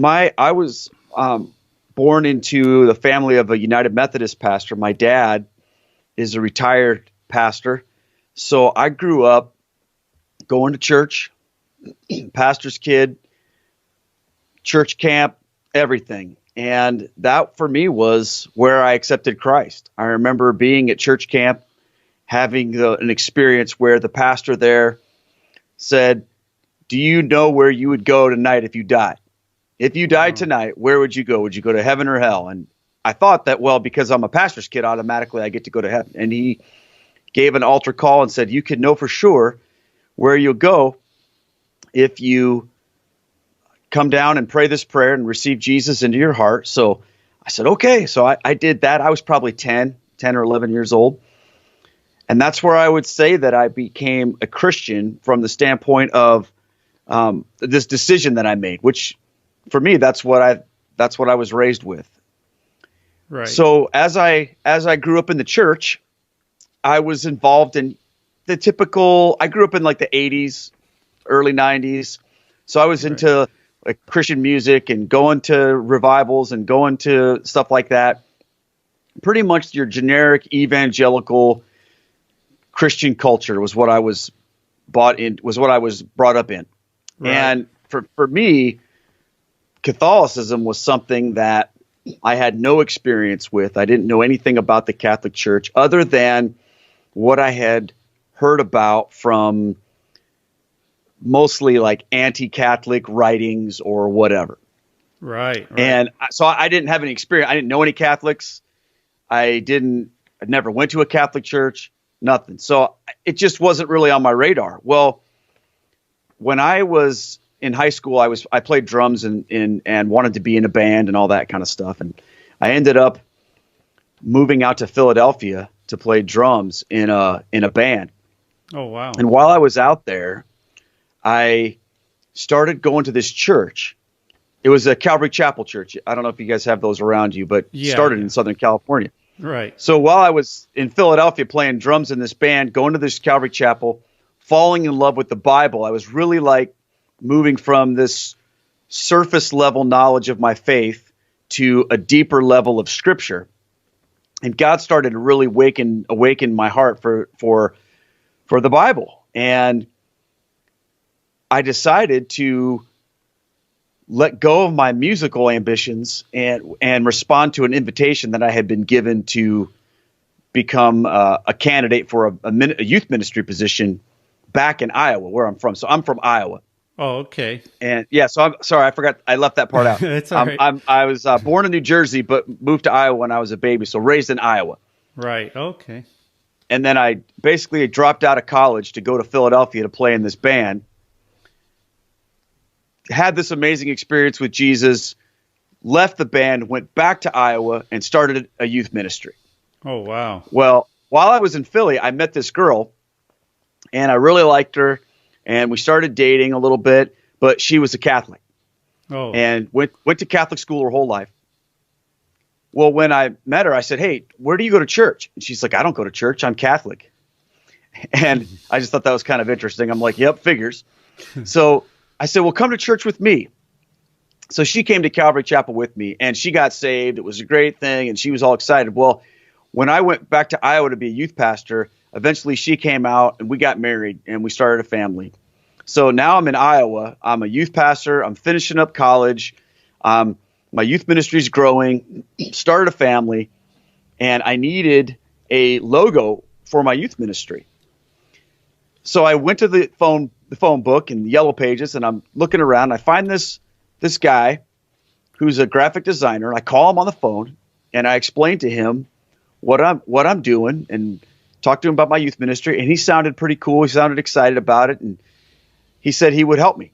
I was born into the family of a United Methodist pastor. My dad is a retired pastor. So I grew up going to church, pastor's kid, church camp, everything. And that for me was where I accepted Christ. I remember being at church camp, having an experience where the pastor there said, "Do you know where you would go tonight if you died? If you died tonight, where would you go? Would you go to heaven or hell?" And I thought that, well, because I'm a pastor's kid, automatically I get to go to heaven. And he gave an altar call and said, "You can know for sure where you'll go if you come down and pray this prayer and receive Jesus into your heart." So I said, okay. So I did that. I was probably 10 or 11 years old. And that's where I would say that I became a Christian from the standpoint of this decision that I made, which for me, that's what I was raised with. Right. So as I grew up in the church, I was involved in the typical, I grew up in like the 80s, early 90s. So I was into like Christian music and going to revivals and going to stuff like that. Pretty much your generic evangelical Christian culture was what I was brought up in. Right. And for me, Catholicism was something that I had no experience with. I didn't know anything about the Catholic Church other than what I had heard about from mostly like anti-Catholic writings or whatever. Right. And so I didn't have any experience. I didn't know any Catholics. I never went to a Catholic church, nothing. So it just wasn't really on my radar. Well, when I was in high school, I played drums and wanted to be in a band and all that kind of stuff. And I ended up moving out to Philadelphia to play drums in a band. Oh, wow. And while I was out there, I started going to this church. It was a Calvary Chapel church. I don't know if you guys have those around you, but started in Southern California. Right. So while I was in Philadelphia playing drums in this band, going to this Calvary Chapel, falling in love with the Bible, I was really like moving from this surface level knowledge of my faith to a deeper level of Scripture. And God started to really awaken my heart for the Bible. And I decided to let go of my musical ambitions and respond to an invitation that I had been given to become a candidate for a youth ministry position back in Iowa, where I'm from. So I'm from Iowa. Oh, okay. And yeah, so I'm sorry, I forgot, I left that part out. It's all right. I was born in New Jersey, but moved to Iowa when I was a baby, so raised in Iowa. Right. Okay. And then I basically dropped out of college to go to Philadelphia to play in this band. Had this amazing experience with Jesus, left the band, went back to Iowa, and started a youth ministry. Oh, wow. Well, while I was in Philly, I met this girl, and I really liked her, and we started dating a little bit, but she was a Catholic. Oh. And went to Catholic school her whole life. Well, when I met her, I said, "Hey, where do you go to church?" And she's like, "I don't go to church. I'm Catholic." And I just thought that was kind of interesting. I'm like, "Yep, figures." So I said, "Well, come to church with me." So she came to Calvary Chapel with me, and she got saved. It was a great thing, and she was all excited. Well, when I went back to Iowa to be a youth pastor, eventually she came out, and we got married, and we started a family. So now I'm in Iowa. I'm a youth pastor. I'm finishing up college. My youth ministry is growing, started a family, and I needed a logo for my youth ministry. So I went to the phone book and the yellow pages, and I'm looking around. I find this guy who's a graphic designer. I call him on the phone, and I explain to him what I'm doing and talk to him about my youth ministry. And he sounded pretty cool. He sounded excited about it, and he said he would help me.